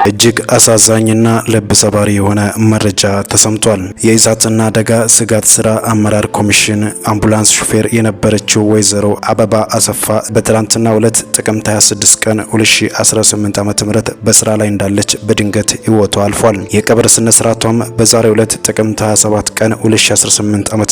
እጅግ አሳዛኝና ልብ ሰባሪ የሆነ መረጃ ተሰምቷል። የእሳትና አደጋ ስጋት ስራ አመራር ኮሚሽን አምቡላንስ ሹፌር የነበረችው ወይዘሮ አበባ አሰፋ በትላንትናው ዕለት ጥቅምት 26 ቀን 2018 ዓ.ም በስራ ላይ እንዳለች በድንገት ሕይወቷ አልፏል። የቀብር ስነ ስርዓቷም በዛሬው ዕለት ጥቅምት 27 ቀን 2018 ዓ.ም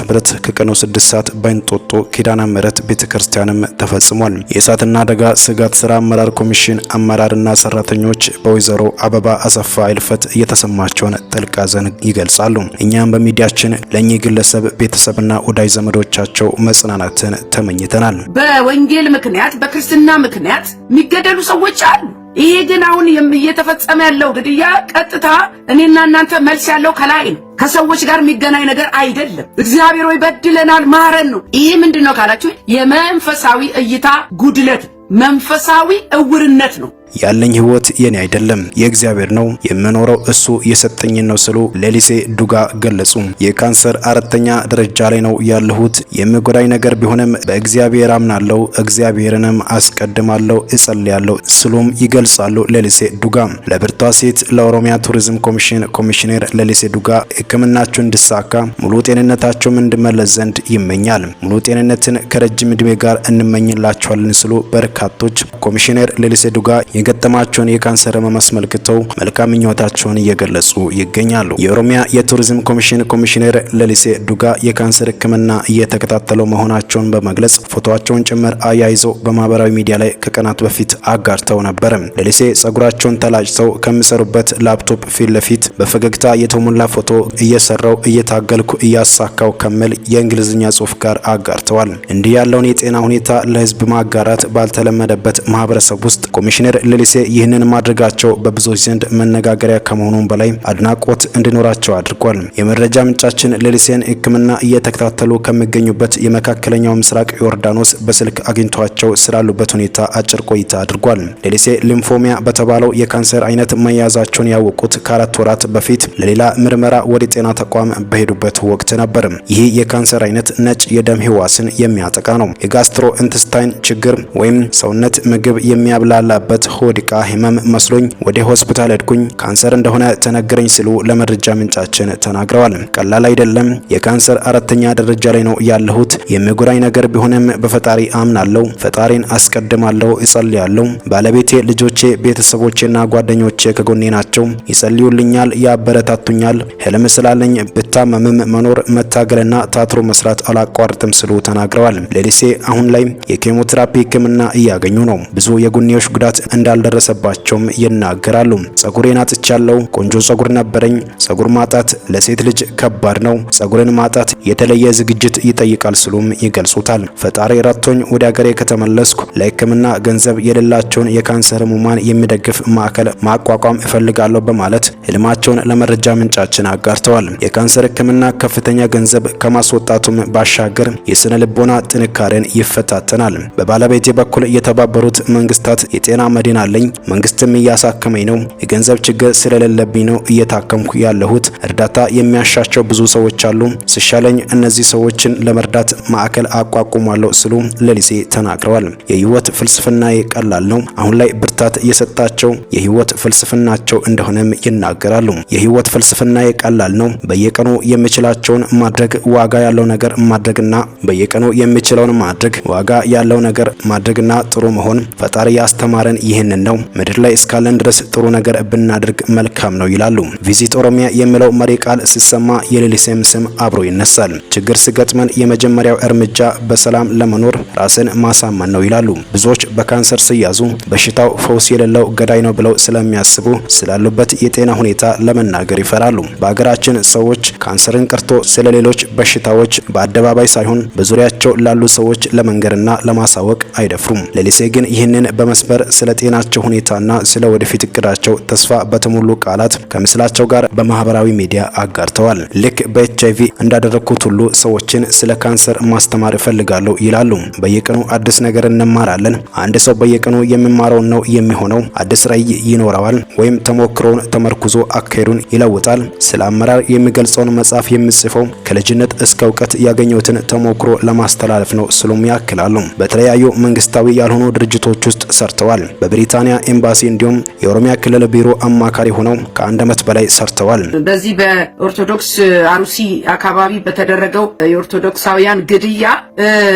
ከቀኑ 6 ሰዓት በእንጦጦ ኪዳነ ምሕረት ቤተክርስቲያንም ተፈጽሟል። የእሳትና አደጋ ስጋት ስራ አመራር ኮሚሽን አመራርና ሰራተኞች በወይዘሮ አበባ አሰፋ ህልፈት የተሰማቸውን ጥልቅ ሐዘን ይገልጻሉ። እኛም በሚዲያችን ለእኚህ ግለሰብ ቤተሰብና ወዳጅ ዘመዶቻቸው መጽናናትን ተመኝተናል። በወንጌል ምክንያት በክርስትና ምክንያት የሚገደሉ ሰዎች አሉ። ይሄ ግን አሁን እየተፈጸመ ያለው ግድያ ቀጥታ እኔና እናንተ መልስ ያለው ከላይ ነው። ከሰዎች ጋር የሚገናኝ ነገር አይደለም። እግዚአብሔር ወይ በድለናል ማረን ነው። ይሄ ምንድነው ካላችሁ የመንፈሳዊ እይታ ጉድለት፣ መንፈሳዊ እውርነት ነው። ያለኝ ህይወት የኔ አይደለም የእግዚአብሔር ነው፣ የምኖረው እሱ የሰጠኝን ነው ሲሉ ሌሊሴ ዱጋ ገለጹ። የካንሰር አራተኛ ደረጃ ላይ ነው ያለሁት። የሚጎዳኝ ነገር ቢሆንም በእግዚአብሔር አምናለሁ፣ እግዚአብሔርንም አስቀድማለሁ፣ እጸልያለሁ ሲሉም ይገልጻሉ። ሌሊሴ ዱጋ ለብርቷ ሴት ለኦሮሚያ ቱሪዝም ኮሚሽን ኮሚሽነር ሌሊሴ ዱጋ ሕክምናቸው እንዲሳካ ሙሉ ጤንነታቸውም እንዲመለስ ዘንድ ይመኛል። ሙሉ ጤንነትን ከረጅም ዕድሜ ጋር እንመኝላቸዋለን ሲሉ በርካቶች ኮሚሽነር ሌሊሴ ዱጋ የገጠማቸውን የካንሰር ህመም አስመልክተው መልካም ምኞታቸውን እየገለጹ ይገኛሉ። የኦሮሚያ የቱሪዝም ኮሚሽን ኮሚሽነር ሌሊሴ ዱጋ የካንሰር ሕክምና እየተከታተሉ መሆናቸውን በመግለጽ ፎቶአቸውን ጭምር አያይዘው በማህበራዊ ሚዲያ ላይ ከቀናት በፊት አጋርተው ነበር። ሌሊሴ ጸጉራቸውን ተላጭተው ከሚሰሩበት ላፕቶፕ ፊት ለፊት በፈገግታ የተሞላ ፎቶ እየሰራው እየታገልኩ እያሳካው ከሚል የእንግሊዝኛ ጽሑፍ ጋር አጋርተዋል። እንዲህ ያለውን የጤና ሁኔታ ለህዝብ ማጋራት ባልተለመደበት ማህበረሰብ ውስጥ ኮሚሽነር ሌሊሴ ይህንን ማድረጋቸው በብዙዎች ዘንድ መነጋገሪያ ከመሆኑም በላይ አድናቆት እንዲኖራቸው አድርጓል። የመረጃ ምንጫችን ሌሊሴን ሕክምና እየተከታተሉ ከሚገኙበት የመካከለኛው ምስራቅ ዮርዳኖስ በስልክ አግኝቷቸው ስላሉበት ሁኔታ አጭር ቆይታ አድርጓል። ሌሊሴ ሊምፎሚያ በተባለው የካንሰር አይነት መያዛቸውን ያወቁት ከ4 ወራት በፊት ለሌላ ምርመራ ወደ ጤና ተቋም በሄዱበት ወቅት ነበር። ይህ የካንሰር አይነት ነጭ የደም ህዋስን የሚያጠቃ ነው። የጋስትሮ ኢንተስታይን ችግር ወይም ሰውነት ምግብ የሚያብላላበት ሆድቃ ህመም መስሎኝ ወደ ሆስፒታል ሄድኩኝ። ካንሰር እንደሆነ ተነገረኝ ሲሉ ለመረጃ ምንጫችን ተናግረዋል። ቀላል አይደለም። የካንሰር አራተኛ ደረጃ ላይ ነው ያለሁት። የሚጎዳኝ ነገር ቢሆንም በፈጣሪ አምናለሁ፣ ፈጣሪን አስቀድማለሁ፣ እጸልያለሁ። ባለቤቴ፣ ልጆቼ፣ ቤተሰቦቼና ጓደኞቼ ከጎኔ ናቸው። ይጸልዩልኛል፣ ያበረታቱኛል። ህልም ስላለኝ ብታመምም መኖር መታገልና ታትሮ መስራት አላቋርጥም ሲሉ ተናግረዋል። ሌሊሴ አሁን ላይ የኬሞቴራፒ ህክምና እያገኙ ነው። ብዙ የጎንዮሽ ጉዳት እንዳልደረሰባቸውም ይናገራሉ። ጸጉሬን አጥቻለሁ። ቆንጆ ጸጉር ነበረኝ። ጸጉር ማጣት ለሴት ልጅ ከባድ ነው። ጸጉርን ማጣት የተለየ ዝግጅት ይጠይቃል ሲሉም ይገልጹታል። ፈጣሪ ረድቶኝ ወደ ሀገሬ ከተመለስኩ ለህክምና ገንዘብ የሌላቸውን የካንሰር ህሙማን የሚደግፍ ማዕከል ማቋቋም እፈልጋለሁ በማለት ህልማቸውን ለመረጃ ምንጫችን አጋርተዋል። የካንሰር ህክምና ከፍተኛ ገንዘብ ከማስወጣቱም ባሻገር የስነ ልቦና ጥንካሬን ይፈታተናል። በባለቤቴ በኩል የተባበሩት መንግስታት የጤና መድን አለኝ። መንግስትም እያሳከመኝ ነው። የገንዘብ ችግር ስለሌለብኝ ነው እየታከምኩ ያለሁት። እርዳታ የሚያሻቸው ብዙ ሰዎች አሉ። ሲሻለኝ እነዚህ ሰዎችን ለመርዳት ማዕከል አቋቁማለሁ ሲሉ ሌሊሴ ተናግረዋል። የህይወት ፍልስፍናዬ ቀላል ነው። አሁን ላይ ብርታት እየሰጣቸው የህይወት ፍልስፍናቸው እንደሆነም ይናገራሉ። የህይወት ፍልስፍናዬ ቀላል ነው። በየቀኑ የምችላቸውን ማድረግ፣ ዋጋ ያለው ነገር ማድረግና በየቀኑ የምችለውን ማድረግ፣ ዋጋ ያለው ነገር ማድረግና ጥሩ መሆን ፈጣሪ ያስተማረን ይህንን ነው። ምድር ላይ እስካለን ድረስ ጥሩ ነገር ብናደርግ መልካም ነው ይላሉ። ቪዚት ኦሮሚያ የሚለው መሪ ቃል ሲሰማ የሌሊሴም ስም አብሮ ይነሳል። ችግር ሲገጥመን የመጀመሪያው እርምጃ በሰላም ለመኖር ራስን ማሳመን ነው ይላሉ። ብዙዎች በካንሰር ሲያዙ በሽታው ፈውስ የሌለው ገዳይ ነው ብለው ስለሚያስቡ ስላሉበት የጤና ሁኔታ ለመናገር ይፈራሉ። በሀገራችን ሰዎች ካንሰርን ቀርቶ ስለሌሎች በሽታዎች በአደባባይ ሳይሆን በዙሪያቸው ላሉ ሰዎች ለመንገርና ለማሳወቅ አይደፍሩም። ሌሊሴ ግን ይህንን በመስበር ስለ ጤናቸው ሁኔታና ስለ ወደፊት እቅዳቸው ተስፋ በተሞሉ ቃላት ከምስላቸው ጋር በማህበራዊ ሚዲያ አጋርተዋል። ልክ በኤችአይቪ እንዳደረኩት ሁሉ ሰዎችን ስለ ካንሰር ማስተማር እፈልጋለሁ ይላሉ። በየቀኑ አዲስ ነገር እንማራለን። አንድ ሰው በየቀኑ የሚማረው ነው የሚሆነው የሚሆነው አዲስ ራዕይ ይኖረዋል ወይም ተሞክሮውን ተመርኩዞ አካሄዱን ይለውጣል? ስለ አመራር የሚገልጸውን መጽሐፍ የሚጽፈው ከልጅነት እስከ እውቀት ያገኘሁትን ተሞክሮ ለማስተላለፍ ነው ሲሉም ያክላሉ። በተለያዩ መንግስታዊ ያልሆኑ ድርጅቶች ውስጥ ሰርተዋል። በብሪታንያ ኤምባሲ እንዲሁም የኦሮሚያ ክልል ቢሮ አማካሪ ሆነው ከ1 ዓመት በላይ ሰርተዋል። በዚህ በኦርቶዶክስ አሩሲ አካባቢ በተደረገው የኦርቶዶክሳውያን ግድያ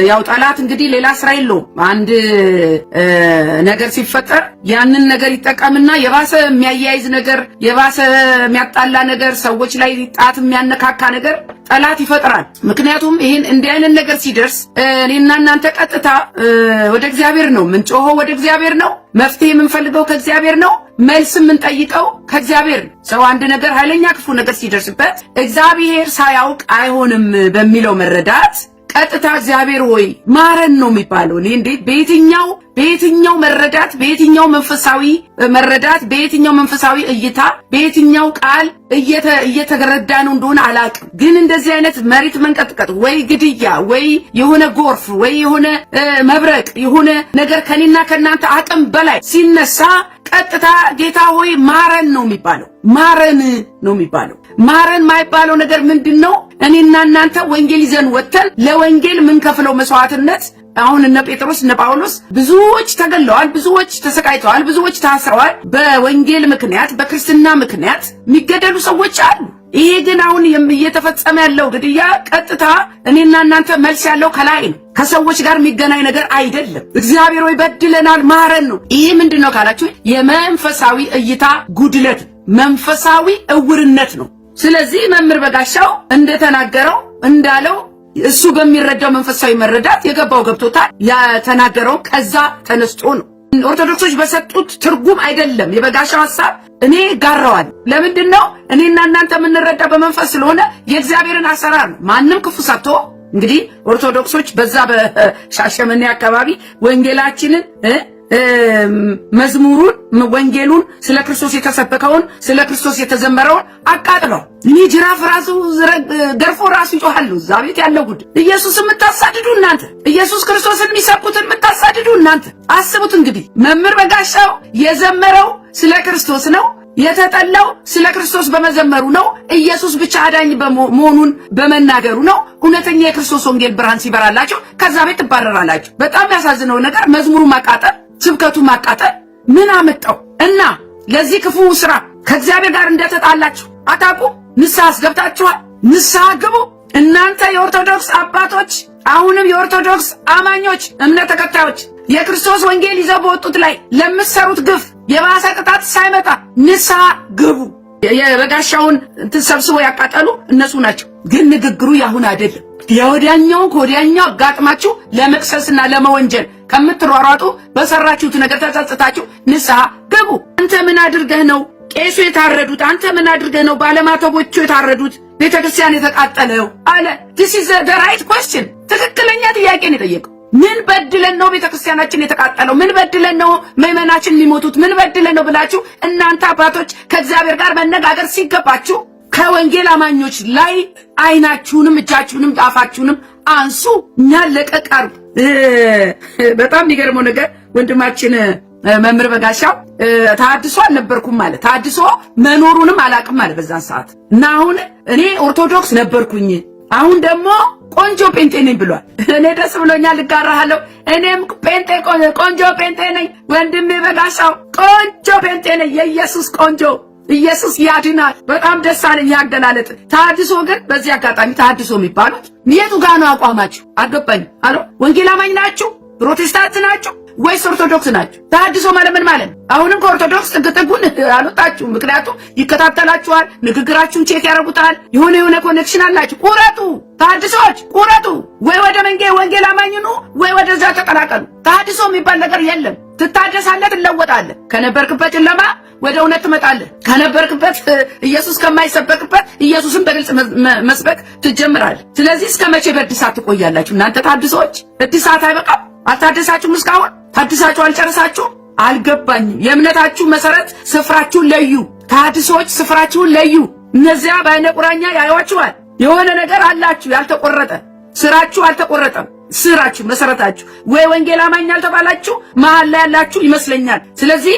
ያው ጠላት እንግዲህ ሌላ ስራ የለውም። አንድ ነገር ሲፈጠር ያንን ነገር ይጠቀምና የባሰ የሚያያይዝ ነገር፣ የባሰ የሚያጣላ ነገር፣ ሰዎች ላይ ጣት የሚያነካካ ነገር ጠላት ይፈጥራል። ምክንያቱም ይሄን እንዲህ አይነት ነገር ሲደርስ እኔና እናንተ ቀጥታ ወደ እግዚአብሔር ነው ምንጮኸው፣ ወደ እግዚአብሔር ነው መፍትሄ የምንፈልገው፣ ከእግዚአብሔር ነው መልስ የምንጠይቀው ከእግዚአብሔር። ሰው አንድ ነገር ኃይለኛ ክፉ ነገር ሲደርስበት እግዚአብሔር ሳያውቅ አይሆንም በሚለው መረዳት ቀጥታ እግዚአብሔር ሆይ ማረን ነው የሚባለው። እኔ እንዴ በየትኛው መረዳት፣ በየትኛው መንፈሳዊ መረዳት፣ በየትኛው መንፈሳዊ እይታ፣ በየትኛው ቃል እየተገረዳ ነው እንደሆነ አላውቅም። ግን እንደዚህ አይነት መሬት መንቀጥቀጥ ወይ ግድያ ወይ የሆነ ጎርፍ ወይ የሆነ መብረቅ የሆነ ነገር ከኔና ከናንተ አቅም በላይ ሲነሳ ቀጥታ ጌታ ሆይ ማረን ነው የሚባለው። ማረን ነው የሚባለው። ማረን ማይባለው ነገር ምንድነው? እኔና እናንተ ወንጌል ይዘን ወተን ለወንጌል ምን ከፍለው መስዋዕትነት አሁን እነ ጴጥሮስ እነ ጳውሎስ ብዙዎች ተገለዋል፣ ብዙዎች ተሰቃይተዋል፣ ብዙዎች ታስረዋል። በወንጌል ምክንያት በክርስትና ምክንያት የሚገደሉ ሰዎች አሉ። ይሄ ግን አሁን እየተፈጸመ ያለው ግድያ ቀጥታ እኔና እናንተ መልስ ያለው ከላይ ነው። ከሰዎች ጋር የሚገናኝ ነገር አይደለም። እግዚአብሔር ወይ በድለናል ማረን ነው። ይሄ ምንድነው ካላችሁ የመንፈሳዊ እይታ ጉድለት፣ መንፈሳዊ እውርነት ነው። ስለዚህ መምህር በጋሻው እንደተናገረው እንዳለው እሱ በሚረዳው መንፈሳዊ መረዳት የገባው ገብቶታል። የተናገረው ከዛ ተነስቶ ነው። ኦርቶዶክሶች በሰጡት ትርጉም አይደለም የበጋሻው ሐሳብ እኔ ጋራዋል። ለምንድነው እኔና እናንተ የምንረዳ በመንፈስ ስለሆነ የእግዚአብሔርን አሰራር ነው። ማንም ክፉ ሰጥቶ እንግዲህ ኦርቶዶክሶች በዛ በሻሸመኔ አካባቢ ወንጌላችንን መዝሙሩን ወንጌሉን ስለ ክርስቶስ የተሰበከውን ስለ ክርስቶስ የተዘመረውን አቃጥለው እኔ ጅራፍ ራሱ ገርፎ ራሱ ይጮሃሉ። እዛ ቤት ያለው ጉድ ኢየሱስ የምታሳድዱ እናንተ፣ ኢየሱስ ክርስቶስን የሚሰብኩትን የምታሳድዱ እናንተ። አስቡት እንግዲህ መምህር በጋሻው የዘመረው ስለ ክርስቶስ ነው፣ የተጠላው ስለ ክርስቶስ በመዘመሩ ነው፣ ኢየሱስ ብቻ አዳኝ መሆኑን በመናገሩ ነው። እውነተኛ የክርስቶስ ወንጌል ብርሃን ሲበራላችሁ ከዛ ቤት ትባረራላችሁ። በጣም ያሳዝነው ነገር መዝሙሩ ማቃጠል፣ ስብከቱ ማቃጠል ምን አመጣው? እና ለዚህ ክፉ ስራ ከእግዚአብሔር ጋር እንደተጣላችሁ አታውቁ? ንስሐ አስገብታችኋል? ንስሐ ግቡ። እናንተ የኦርቶዶክስ አባቶች፣ አሁንም የኦርቶዶክስ አማኞች እምነት ተከታዮች የክርስቶስ ወንጌል ይዘው በወጡት ላይ ለምትሰሩት ግፍ የባሰ ቅጣት ሳይመጣ ንስሐ ግቡ። የበጋሻውን ተሰብስበው ያቃጠሉ እነሱ ናቸው። ግን ንግግሩ ያሁን አይደለም። ከወዲያኛው አጋጥማችሁ ለመቅሰስና ለመወንጀል ከምትሯሯጡ በሰራችሁት ነገር ተጸጽታችሁ ንስሐ ግቡ። አንተ ምን አድርገህ ነው ቄሱ የታረዱት? አንተ ምን አድርገህ ነው ባለማተቦቹ የታረዱት? ቤተክርስቲያን የተቃጠለው አለ። this is the right question። ትክክለኛ ጥያቄ ነው የጠየቀው። ምን በድለን ነው ቤተክርስቲያናችን የተቃጠለው? ምን በድለን ነው ምዕመናችን የሚሞቱት? ምን በድለን ነው ብላችሁ እናንተ አባቶች ከእግዚአብሔር ጋር መነጋገር ሲገባችሁ ከወንጌል አማኞች ላይ አይናችሁንም እጃችሁንም አፋችሁንም አንሱ። እኛ ለቀቃሩ በጣም የሚገርመው ነገር ወንድማችን መምህር በጋሻው ታድሶ አልነበርኩም ማለት ታድሶ መኖሩንም አላቅም ማለት በዛን ሰዓት እና አሁን እኔ ኦርቶዶክስ ነበርኩኝ አሁን ደግሞ ቆንጆ ጴንጤ ነኝ ብሏል። እኔ ደስ ብሎኛል፣ ልጋራሃለሁ። እኔም ጴንጤ ቆንጆ ጴንጤ ነኝ። ወንድሜ በጋሻው ቆንጆ ጴንጤ ነኝ። የኢየሱስ ቆንጆ ኢየሱስ ያድናል። በጣም ደስ አለኝ ያገላለጥ። ታድሶ ግን በዚህ አጋጣሚ ታድሶ የሚባሉት የቱ ጋር ነው አቋማችሁ? አልገባኝም። አሎ ወንጌል አማኝ ናችሁ? ፕሮቴስታንት ናችሁ ወይስ ኦርቶዶክስ ናችሁ? ታድሶ ማለት ምን ማለት ነው? አሁንም ከኦርቶዶክስ ጥግጥጉን አልወጣችሁ። ምክንያቱም ይከታተላችኋል፣ ንግግራችሁን ቼክ ያደርጉታል። የሆነ ኮኔክሽን አላችሁ። ቁረጡ፣ ታድሶች ቁረጡ። ወይ ወደ ወንጌል አማኝ ነው ወይ ወደዛ ተቀላቀሉ። ታድሶ የሚባል ነገር የለም። ትታደሳለህ፣ ትለወጣለህ። ከነበርክበት ጨለማ ወደ እውነት ትመጣለህ። ከነበርክበት ኢየሱስ ከማይሰበክበት ኢየሱስን በግልጽ መስበክ ትጀምራለህ። ስለዚህ እስከ መቼ በእድሳት ትቆያላችሁ እናንተ ታድሶች? እድሳት አይበቃም? አልታደሳችሁም? እስካሁን ታድሳችሁ አልጨረሳችሁም? አልገባኝም። የእምነታችሁ መሰረት ስፍራችሁን ለዩ። ታድሶች ስፍራችሁን ለዩ። እነዚያ በዓይነ ቁራኛ ያዩዋችኋል። የሆነ ነገር አላችሁ ያልተቆረጠ፣ ስራችሁ አልተቆረጠም። ስራችሁ መሰረታችሁ ወይ ወንጌል አማኝ ያልተባላችሁ መሃል ላይ ያላችሁ ይመስለኛል። ስለዚህ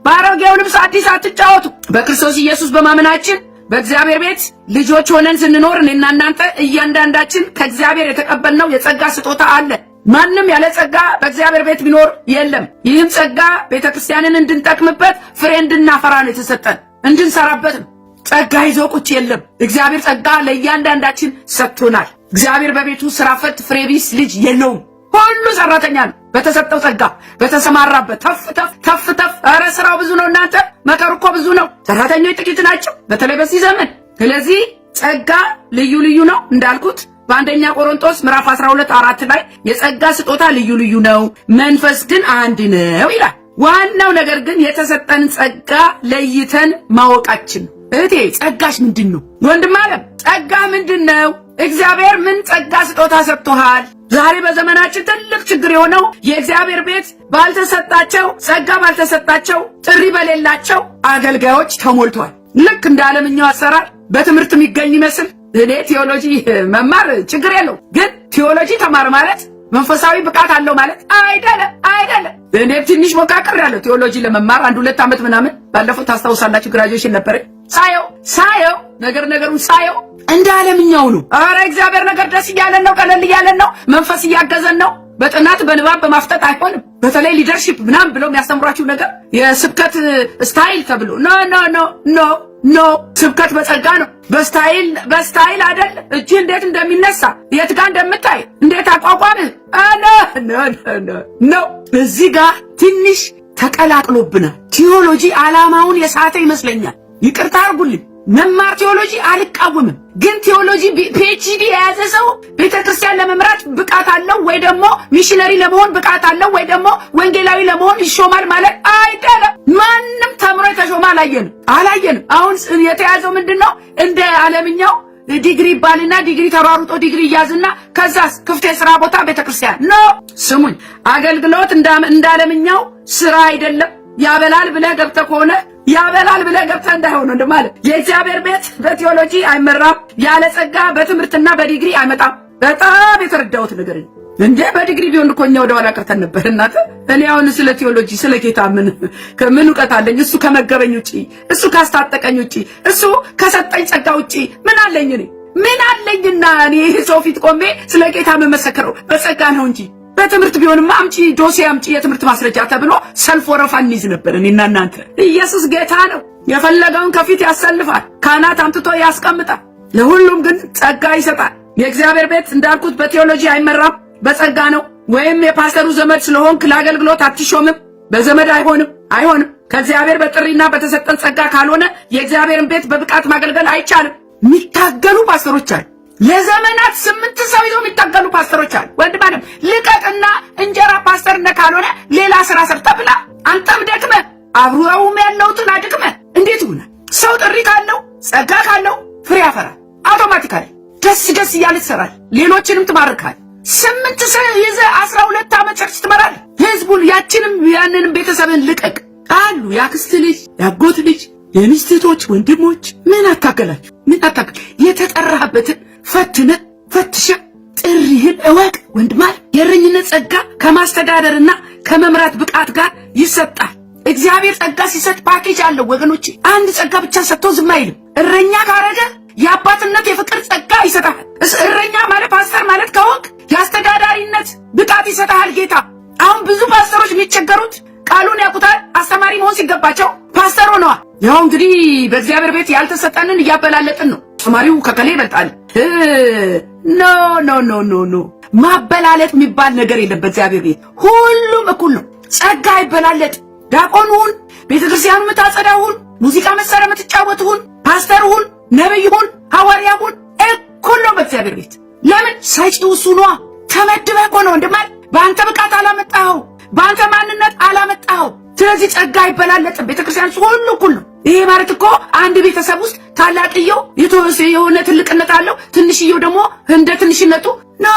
በአሮጌው ልብስ አዲስ አትጫወቱ። በክርስቶስ ኢየሱስ በማመናችን በእግዚአብሔር ቤት ልጆች ሆነን ስንኖር እኔና እናንተ እያንዳንዳችን ከእግዚአብሔር የተቀበልነው የጸጋ ስጦታ አለ። ማንም ያለ ጸጋ በእግዚአብሔር ቤት ቢኖር የለም። ይህም ጸጋ ቤተክርስቲያንን እንድንጠቅምበት ፍሬ እንድናፈራ ነው የተሰጠን፣ እንድንሰራበት ነው። ጸጋ ይዞ ቁጭ የለም። እግዚአብሔር ጸጋ ለእያንዳንዳችን ሰጥቶናል። እግዚአብሔር በቤቱ ስራ ፈት ፍሬ ቢስ ልጅ የለውም። ሁሉ ሰራተኛ ነው በተሰጠው ጸጋ በተሰማራበት። ተፍ ኧረ ስራው ብዙ ነው እናንተ፣ መከሩ እኮ ብዙ ነው። ሰራተኞች ጥቂት ናቸው፣ በተለይ በዚህ ዘመን። ስለዚህ ጸጋ ልዩ ነው እንዳልኩት በአንደኛ ቆሮንቶስ ምዕራፍ 12:4 ላይ የጸጋ ስጦታ ልዩ ነው፣ መንፈስ ግን አንድ ነው ይላል። ዋናው ነገር ግን የተሰጠን ጸጋ ለይተን ማወቃችን። እህቴ ጸጋሽ ምንድን ነው? ወንድም አለም ጸጋ ምንድን ነው? እግዚአብሔር ምን ጸጋ ስጦታ ሰጥቶሃል? ዛሬ በዘመናችን ትልቅ ችግር የሆነው የእግዚአብሔር ቤት ባልተሰጣቸው ጸጋ ባልተሰጣቸው ጥሪ በሌላቸው አገልጋዮች ተሞልቷል። ልክ እንደ ዓለምኛው አሰራር በትምህርት የሚገኝ ይመስል እኔ ቲዮሎጂ መማር ችግር የለው፣ ግን ቲዮሎጂ ተማር ማለት መንፈሳዊ ብቃት አለው ማለት አይደለም። እኔ ትንሽ ሞካከር ያለው ቲዮሎጂ ለመማር 1-2 ዓመት ምናምን ባለፈው ታስታውሳላችሁ፣ ግራጁዌሽን ነበር። ሳየው ነገሩን ሳየው እንደ ዓለምኛው ነው። ኧረ እግዚአብሔር ነገር ደስ እያለን ነው፣ ቀለል እያለን ነው፣ መንፈስ እያገዘን ነው። በጥናት በንባብ በማፍጠጥ አይሆንም። በተለይ ሊደርሺፕ ምናምን ብለው የሚያስተምሯችሁ ነገር የስብከት ስታይል ተብሎ ኖ ስብከት በጸጋ ነው። በስታይል አይደል? እጅ እንዴት እንደሚነሳ የት ጋር እንደምታይ እንዴት አቋቋምህ ኖ። እዚህ ጋር ትንሽ ተቀላቅሎብናል። ቲዮሎጂ ዓላማውን የሳተ ይመስለኛል። ይቅርታ አድርጉልኝ። መማር ቲዮሎጂ አልቃወምም፣ ግን ቲዮሎጂ ፒኤችዲ የያዘ ሰው ቤተክርስቲያን ለመምራት ብቃት አለው ወይ ደግሞ ሚሽነሪ ለመሆን ብቃት አለው ወይ ደግሞ ወንጌላዊ ለመሆን ይሾማል ማለት አይደለም። ማንም ተምሮ የተሾመ አላየንም። አሁን የተያዘው ምንድነው? እንደ ዓለምኛው ዲግሪ ይባልና ዲግሪ ተሯሩጦ ዲግሪ ይያዝና ከዛስ ክፍት የሥራ ቦታ ቤተክርስቲያን ነው። ስሙኝ፣ አገልግሎት እንደ ዓለምኛው ስራ አይደለም። ያበላል ብለህ ገብተህ ከሆነ ያበላል ብለህ ገብተህ እንዳይሆን እንደማለት። የእግዚአብሔር ቤት በቲዮሎጂ አይመራም፣ ያለ ጸጋ በትምህርትና በዲግሪ አይመጣም። በጣም የተረዳሁት ነገር ነው። እንዴ በዲግሪ ቢሆን እኮ እኛ ወደ ኋላ ቀርተን ነበር እናንተ። እኔ አሁን ስለ ቲዮሎጂ ስለ ጌታ ምን እውቀት አለኝ? እሱ ከመገበኝ ውጪ፣ እሱ ካስታጠቀኝ ውጪ፣ እሱ ከሰጠኝ ጸጋ ውጪ ምን አለኝ? ምን አለኝና እኔ ሰው ፊት ቆሜ ስለ ጌታ መመሰክረው በጸጋ ነው እንጂ በትምህርት ቢሆንማ አምጪ ዶሴ አምጪ የትምህርት ማስረጃ ተብሎ ሰልፍ ወረፋ እንይዝ ነበር እኔና እናንተ። ኢየሱስ ጌታ ነው። የፈለገውን ከፊት ያሰልፋል፣ ካህናት አምጥቶ ያስቀምጣል። ለሁሉም ግን ጸጋ ይሰጣል። የእግዚአብሔር ቤት እንዳልኩት በቲዮሎጂ አይመራም፣ በጸጋ ነው። ወይም የፓስተሩ ዘመድ ስለሆንክ ለአገልግሎት አትሾምም። በዘመድ አይሆንም። ከእግዚአብሔር በጥሪና በተሰጠን ጸጋ ካልሆነ የእግዚአብሔርን ቤት በብቃት ማገልገል አይቻልም። የሚታገሉ ፓስተሮች አሉ። ለዘመናት 8 ሰው ይዘው የሚታገሉ ፓስተሮች አሉ። ወንድማንም ልቀቅና እንጀራ ፓስተርነት ካልሆነ ሌላ ስራ ሰርተህ ብላ። አንተም ደክመህ አብሮውም ያለውትን አድክመህ እንዴት ይሆናል? ሰው ጥሪ ካለው ጸጋ ካለው ፍሬ ያፈራል። አውቶማቲካሊ ደስ እያለ ትሰራል፣ ሌሎችንም ትማርካል። 8 ሰው ይዘህ 12 ዓመት ቸርች ትመራለህ። ህዝቡን ያንንም ቤተሰብን ልቀቅ አሉ። ያክስት ልጅ፣ ያጎት ልጅ፣ የሚስቶች ወንድሞች ምን አታገላችሁ? የተጠራህበትን ፈትሸህ ጥሪህን እወቅ። ወንድማል የእረኝነት ጸጋ ከማስተዳደርና ከመምራት ብቃት ጋር ይሰጣል። እግዚአብሔር ጸጋ ሲሰጥ ፓኬጅ አለው ወገኖቼ። አንድ ጸጋ ብቻ ሰጥቶ ዝም አይልም። እረኛ ካረገ የአባትነት የፍቅር ጸጋ ይሰጣል። እረኛ ማለት ፓስተር ማለት ከሆንክ የአስተዳዳሪነት ብቃት ይሰጣል ጌታ። አሁን ብዙ ፓስተሮች የሚቸገሩት ቃሉን ያውቁታል፣ አስተማሪ መሆን ሲገባቸው ፓስተር ሆነዋል። ያው እንግዲህ በእግዚአብሔር ቤት ያልተሰጠንን እያበላለጥን ነው። ተማሪው ከከሌ ይበልጣል። ኖ ማበላለጥ የሚባል ነገር የለም። በእግዚአብሔር ቤት ሁሉም እኩል ነው። ጸጋ አይበላለጥ። ዲያቆን ሁን፣ ቤተክርስቲያኑ የምታጸዳ ሁን፣ ሙዚቃ መሳሪያ የምትጫወት ሁን፣ ፓስተር ሁን፣ ነብይ ሁን፣ ሐዋርያ ሁን፣ እኩል ነው በእግዚአብሔር ቤት። ለምን? ሰጪው እሱ ነዋ። ተመድበህ እኮ ነው እንደማለት። በአንተ ብቃት አላመጣኸው፣ በአንተ ማንነት አላመጣኸው። ስለዚህ ጸጋ አይበላለጥም። ቤተክርስቲያን ሁሉ እኩል ነው። ይሄ ማለት እኮ አንድ ቤተሰብ ውስጥ ታላቅየው የሆነ ትልቅነት አለው፣ ትንሽየው ደግሞ እንደ ትንሽነቱ ኖ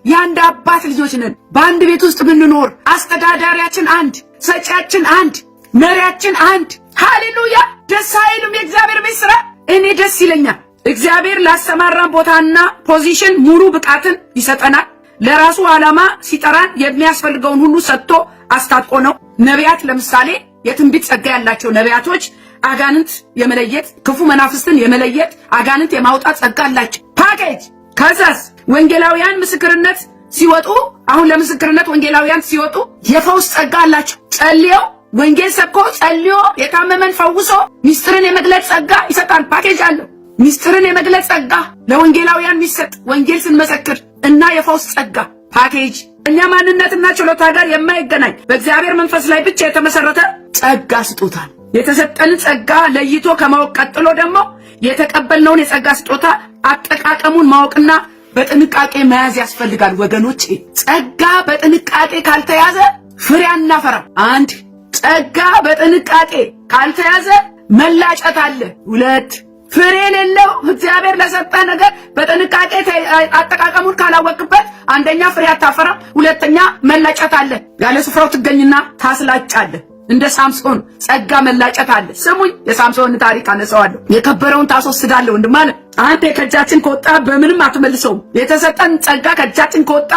የአንድ አባት ልጆች ነን። በአንድ ቤት ውስጥ ብንኖር አስተዳዳሪያችን አንድ፣ ሰጪያችን አንድ፣ መሪያችን አንድ። ሃሌሉያ! ደስ አይልም የእግዚአብሔር ቤት ስራ? እኔ ደስ ይለኛል። እግዚአብሔር ላሰማራን ቦታና ፖዚሽን ሙሉ ብቃትን ይሰጠናል። ለራሱ ዓላማ ሲጠራን የሚያስፈልገውን ሁሉ ሰጥቶ አስታጥቆ ነው። ነቢያት ለምሳሌ የትንቢት ጸጋ ያላቸው ነቢያቶች አጋንንት የመለየት ክፉ መናፍስትን የመለየት አጋንንት የማውጣት ጸጋ አላቸው። ፓኬጅ ከዛስ ወንጌላውያን ምስክርነት ሲወጡ አሁን ለምስክርነት ወንጌላውያን ሲወጡ የፈውስ ጸጋ አላቸው። ጸልዮ ወንጌል ሰብኮ ጸልዮ የታመመን ፈውሶ ሚስጥርን የመግለጽ ጸጋ ይሰጣል። ፓኬጅ አለው። ሚስጥርን የመግለጽ ጸጋ ለወንጌላውያን የሚሰጥ ወንጌል ስንመሰክር እና የፈውስ ጸጋ ፓኬጅ እኛ ማንነትና ችሎታ ጋር የማይገናኝ በእግዚአብሔር መንፈስ ላይ ብቻ የተመሰረተ ጸጋ ስጦታ። የተሰጠንን ጸጋ ለይቶ ከማወቅ ቀጥሎ ደግሞ የተቀበልነውን የጸጋ ስጦታ አጠቃቀሙን ማወቅና በጥንቃቄ መያዝ ያስፈልጋል። ወገኖች ጸጋ በጥንቃቄ ካልተያዘ ፍሬ አናፈራም። አንድ ጸጋ በጥንቃቄ ካልተያዘ መላጨት አለ። ሁለት ፍሬ የሌለው እግዚአብሔር ለሰጠ ነገር በጥንቃቄ አጠቃቀሙን ካላወቅበት አንደኛ ፍሬ አታፈራም፣ ሁለተኛ መላጨት አለ። ያለ ስፍራው ትገኝና ታስላጫለህ። እንደ ሳምሶን ጸጋ መላጨት አለ። ስሙኝ፣ የሳምሶን ታሪክ አነሳዋለሁ። የከበረውን ታስወስዳለህ ወንድም አለ። አንተ ከእጃችን ከወጣ በምንም አትመልሰውም። የተሰጠን ጸጋ ከእጃችን ከወጣ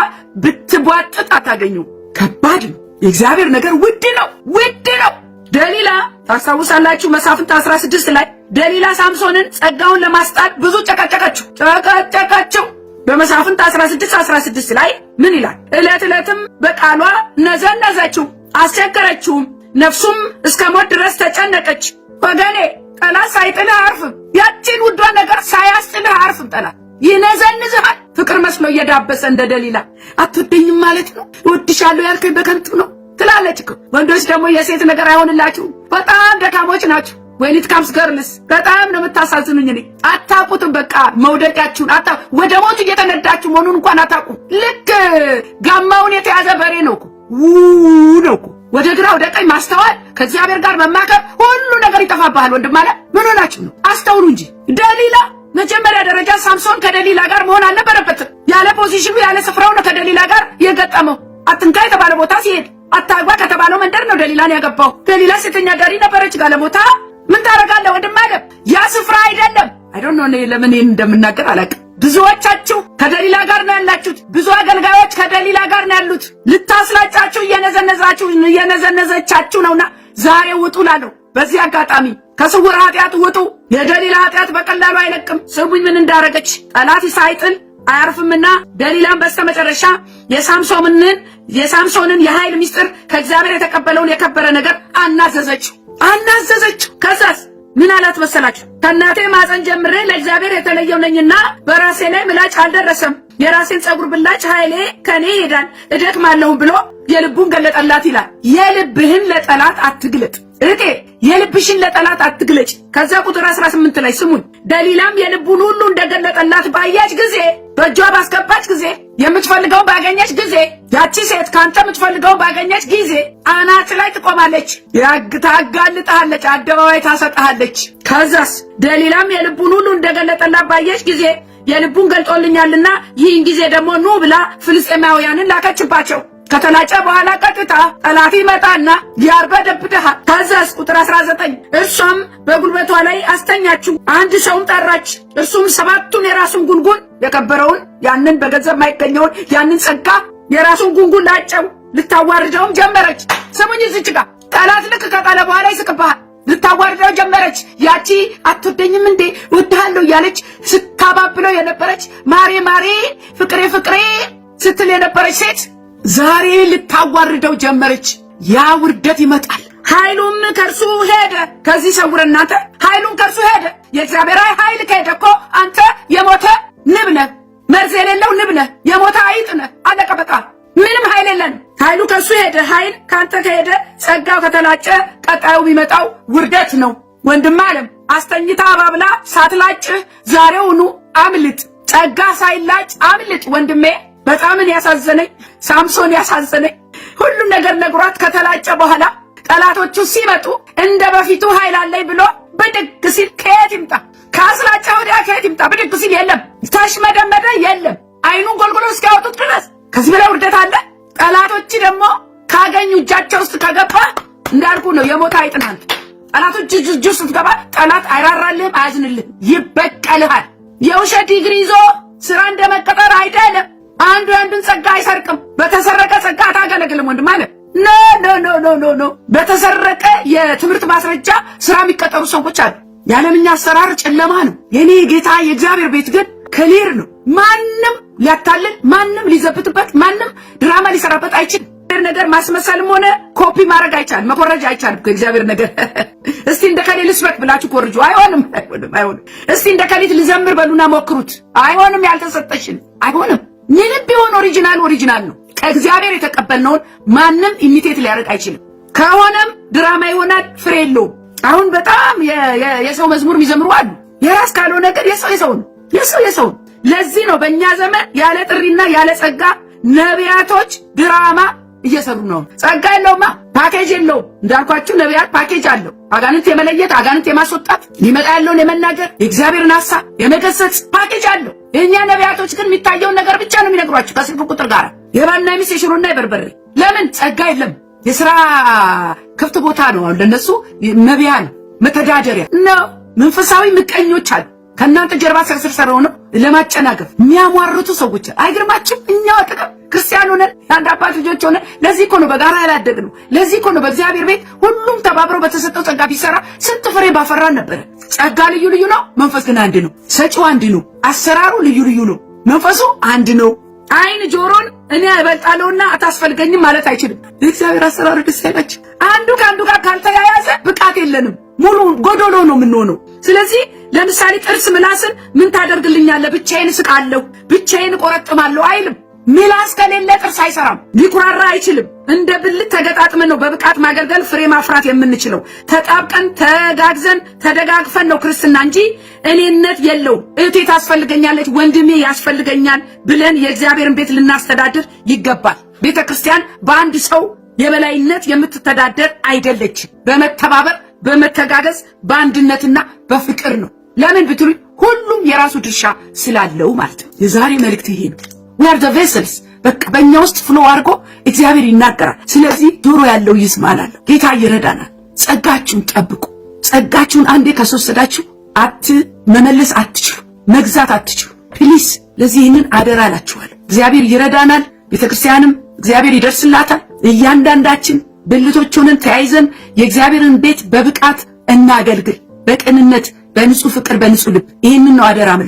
ብትቧጥጥ አታገኙ። ከባድ ነው። የእግዚአብሔር ነገር ውድ ነው፣ ውድ ነው። ደሊላ ታስታውሳላችሁ? መሳፍንት 16 ላይ ደሊላ ሳምሶንን ጸጋውን ለማስጣል ብዙ ጨቀጨቀችው። በመሳፍንት 16 ላይ ምን ይላል? ዕለት ዕለትም በቃሏ ነዘነዘችው፣ አስቸገረችውም፣ ነፍሱም እስከ ሞት ድረስ ተጨነቀች። ወገኔ ጠላት ሳይጥልህ አያርፍም። ያቺን ውዷን ነገር ሳያስጥልህ አያርፍም። ጠላት ይነዘንዝሃል። ፍቅር መስሎ እየዳበሰ እንደ ደሊላ አትወደኝም ማለት ነው፣ እወድሻለሁ ያልከኝ በከንቱ ነው ትላለች እኮ። ወንዶች ደግሞ የሴት ነገር አይሆንላችሁም፣ በጣም ደካሞች ናችሁ። ወይኒት ካምስ ገርልስ በጣም ነው የምታሳዝኑኝ። እኔ አታውቁትም፣ በቃ መውደቂያችሁን ወደ ሞት እየተነዳችሁ መሆኑን እንኳን አታውቁም። ልክ ጋማውን የተያዘ በሬ ነው እኮ ነው እኮ። ወደ ግራ ወደ ቀኝ ማስተዋል፣ ከእግዚአብሔር ጋር መማከር፣ ሁሉ ነገር ይጠፋብሃል ወንድም ማለት ምን ሆናችሁ ነው? አስተውሉ እንጂ። ደሊላ መጀመሪያ ደረጃ ሳምሶን ከደሊላ ጋር መሆን አልነበረበትም። ያለ ፖዚሽኑ ያለ ስፍራው ነው ከደሊላ ጋር የገጠመው። አትንካ የተባለ ቦታ ሲሄድ አታግባ ከተባለው መንደር ነው ደሊላን ያገባው። ደሊላ ሴተኛ ጋሪ ነበረች፣ ጋለሞታ። ምን ታረጋለህ ወንድም ማለት ያ ስፍራ አይደለም። አይ ዶንት ኖ ለምን ይሄን እንደምናገር አላውቅም። ብዙዎቻችሁ ከደሊላ ጋር ነው ያላችሁት። ብዙ አገልጋዮች ከደሊላ ጋር ነው ያሉት። ልታስላጫችሁ እየነዘነዘቻችሁ ነውና ዛሬ ውጡ ላለው በዚህ አጋጣሚ ከስውር ኃጢአት ውጡ። የደሊላ ኃጢአት በቀላሉ አይለቅም። ስሙኝ ምን እንዳረገች። ጠላት ሳይጥል አያርፍምና ደሊላን በስተመጨረሻ የሳምሶንን የኃይል ምስጢር ከእግዚአብሔር የተቀበለውን የከበረ ነገር አናዘዘችው። ከዛስ ምን አላት መሰላችሁ? ከእናቴ ማፀን ጀምሬ ለእግዚአብሔር የተለየው ነኝና በራሴ ላይ ምላጭ አልደረሰም። የራሴን ጸጉር ብላጭ ኃይሌ ከኔ ይሄዳል፣ እደክማለሁ ብሎ የልቡን ገለጠላት ይላል። የልብህን ለጠላት አትግለጥ እቴ፣ የልብሽን ለጠላት አትግለጭ። ከዛ ቁጥር 18 ላይ ስሙን። ደሊላም የልቡን ሁሉ እንደገለጠላት ባያች ጊዜ፣ በእጇ ባስገባች ጊዜ፣ የምትፈልገው ባገኘች ጊዜ፣ ያቺ ሴት ካንተ የምትፈልገው ባገኘች ጊዜ አናት ላይ ትቆማለች፣ ታጋልጣለች፣ አደባባይ ታሰጣለች። ከዛስ ደሊላም የልቡን ሁሉ እንደገለጠላት ባየች ጊዜ የልቡን ገልጦልኛልና ይህን ጊዜ ደግሞ ኑ ብላ ፍልስጤማውያንን ላከችባቸው። ከተላጨ በኋላ ቀጥታ ጠላት ይመጣና ያርበደብድሃል። ከዛስ ቁጥር 19 እርሷም በጉልበቷ ላይ አስተኛችው። አንድ ሰውም ጠራች፣ እርሱም 7ቱን የራሱን ጉንጉን የከበረውን ያንን በገንዘብ ማይገኘውን ያንን ጸጋ የራሱን ጉንጉን ላጨው። ልታዋርደውም ጀመረች። ስሙኝ እዚች ጋር ጠላት ልክ ከጣለ በኋላ ይስቅብሃል። ልታዋርደው ጀመረች። ያቺ አትወደኝም እንዴ ወድሃለሁ እያለች ስታባብለው የነበረች ማሬ ማሬ ፍቅሬ ፍቅሬ ስትል የነበረች ሴት ዛሬ ልታዋርደው ጀመረች። ያ ውርደት ይመጣል። ኃይሉም ከርሱ ሄደ። ከዚህ ሰውር እናንተ፣ ኃይሉም ከርሱ ሄደ። የእግዚአብሔር ኃይል ከሄደ እኮ አንተ የሞተ ንብ ነህ፣ መርዝ የሌለው ንብ ነህ፣ የሞተ አይጥ ነህ። አለቀ በቃ። ምንም ኃይል የለንም። ኃይሉ ከሱ ሄደ። ኃይል ካንተ ከሄደ፣ ጸጋው ከተላጨ ቀጣዩ የሚመጣው ውርደት ነው። ወንድም አለም አስተኝታ አባብላ ሳትላጭህ ዛሬውኑ አምልጥ። ጸጋ ሳይላጭ አምልጥ ወንድሜ። በጣም ያሳዘነኝ ሳምሶን ያሳዘነኝ ሁሉም ነገር ነግሯት ከተላጨ በኋላ ጠላቶቹ ሲመጡ እንደ በፊቱ ኃይል አለኝ ብሎ ብድግ ሲል ከየት ይምጣ? ካስላጫ ወዲያ ከየት ይምጣ? ብድግ ሲል የለም፣ ተሽመደመደ የለም፣ አይኑን ጎልጎሎ እስኪያወጡት ድረስ። ከዚህ በላይ ውርደት አለ? ጠላቶች ደግሞ ካገኙ እጃቸው ውስጥ ከገባ እንዳልኩ ነው የሞት አይጥናል። ጠላቶች እጅ ውስጥ ስትገባ ጠላት አይራራልህም፣ አያዝንልህም፣ ይበቀልሃል። የውሸት ዲግሪ ይዞ ስራ እንደመቀጠር አይደለም። አንዱ ያንዱን ጸጋ አይሰርቅም። በተሰረቀ ጸጋ አታገለግልም ወንድም ማለት ኖ። በተሰረቀ የትምህርት ማስረጃ ስራ የሚቀጠሩ ሰዎች አሉ። የዓለምኛ አሰራር ጨለማ ነው። የኔ ጌታ የእግዚአብሔር ቤት ግን ክሊር ነው። ማንም ሊያታልል፣ ማንም ሊዘብትበት፣ ማንም ድራማ ሊሰራበት አይችልም። ነገር ማስመሰልም ሆነ ኮፒ ማድረግ አይቻልም። መኮረጅ አይቻልም ከእግዚአብሔር ነገር። እስቲ እንደ ከሌ ልስበክ ብላችሁ ኮርጁ። አይሆንም። እስቲ እንደ ከሌት ልዘምር በሉና ሞክሩት። አይሆንም። ያልተሰጠሽን አይሆንም። ምንም ቢሆን ኦሪጂናል ነው። ከእግዚአብሔር የተቀበልነውን ማንም ኢሚቴት ሊያደርግ አይችልም። ከሆነም ድራማ ይሆናል፣ ፍሬ የለውም። አሁን በጣም የሰው መዝሙር የሚዘምሩ አሉ። የራስ ካልሆነ ግን የሰው። ለዚህ ነው በእኛ ዘመን ያለ ጥሪና ያለ ጸጋ ነቢያቶች ድራማ እየሰሩ ነው። ጸጋ የለውማ፣ ፓኬጅ የለውም። እንዳልኳችሁ ነቢያት ፓኬጅ አለው። አጋንንት የመለየት፣ አጋንንት የማስወጣት፣ ሊመጣ ያለውን የመናገር፣ የእግዚአብሔርን ሐሳብ የመገሰጽ ፓኬጅ አለው። የእኛ ነቢያቶች ግን የሚታየውን ነገር ብቻ ነው የሚነግሯችሁ ከስልክ ቁጥር ጋር። የባልና ሚስት የሽሮና የበርበሬ። ለምን? ጸጋ የለም። የሥራ ክፍት ቦታ ነው። አሁን ለነሱ መብያ ነው፣ መተዳደሪያ ነው። መንፈሳዊ ምቀኞች አሉ ከእናንተ ጀርባ ስር ሆነው ለማጨናገፍ የሚያሟርቱ ሰዎች። አይገርማችሁም? እኛው አጠገብ ክርስቲያን ሆነን የአንድ አባት ልጆች ሆነን ለዚህ እኮ ነው በጋራ ያላደግነው። ለዚህ እኮ ነው በእግዚአብሔር ቤት ሁሉም ተባብረው በተሰጠው ጸጋ ቢሰራ ስንት ፍሬ ባፈራን ነበር። ጸጋ ልዩ ነው፣ መንፈስ ግን አንድ ነው። ሰጪው አንድ ነው፣ አሰራሩ ልዩ ነው፣ መንፈሱ አንድ ነው። አይን ጆሮን እኔ እበልጣለሁና አታስፈልገኝም ማለት አይችልም። የእግዚአብሔር አሰራሩ ደስ አይላችሁ? አንዱ ከአንዱ ጋር ካልተያያዘ ብቃት የለንም፣ ሙሉ ጎዶሎ ነው የምንሆነው። ስለዚህ ለምሳሌ ጥርስ ምላስን ምን ታደርግልኛለህ? ብቻዬን እስቃለሁ፣ ብቻዬን ቆረጥማለሁ አይልም። ምላስ ከሌለ ጥርስ አይሰራም፣ ሊኩራራ አይችልም። እንደ ብልት ተገጣጥመን ነው በብቃት ማገልገል ፍሬ ማፍራት የምንችለው። ተጣብቀን ተጋግዘን ተደጋግፈን ነው ክርስትና እንጂ እኔነት የለውም። እህቴ ታስፈልገኛለች፣ ወንድሜ ያስፈልገኛል ብለን የእግዚአብሔርን ቤት ልናስተዳድር ይገባል። ቤተ ክርስቲያን በአንድ ሰው የበላይነት የምትተዳደር አይደለችም። በመተባበር በመተጋገዝ በአንድነትና በፍቅር ነው። ለምን ብትሉ ሁሉም የራሱ ድርሻ ስላለው ማለት ነው። የዛሬ መልእክት ይሄ ነው። we are the vessels። በቃ በእኛ ውስጥ ፍሎ አድርጎ እግዚአብሔር ይናገራል። ስለዚህ ጆሮ ያለው ይስማል። ጌታ ይረዳናል። ጸጋችሁን ጠብቁ። ጸጋችሁን አንዴ ከወሰዳችሁ መመለስ አትችሉ፣ መግዛት አትችሉ። ፕሊስ ለዚህ ይህንን አደራ እላችኋለሁ። እግዚአብሔር ይረዳናል። ቤተክርስቲያንም እግዚአብሔር ይደርስላታል። እያንዳንዳችን ብልቶች ሆነን ተያይዘን የእግዚአብሔርን ቤት በብቃት እናገልግል። በቅንነት፣ በንጹህ ፍቅር፣ በንጹህ ልብ። ይህንን ነው አደራ ምለው።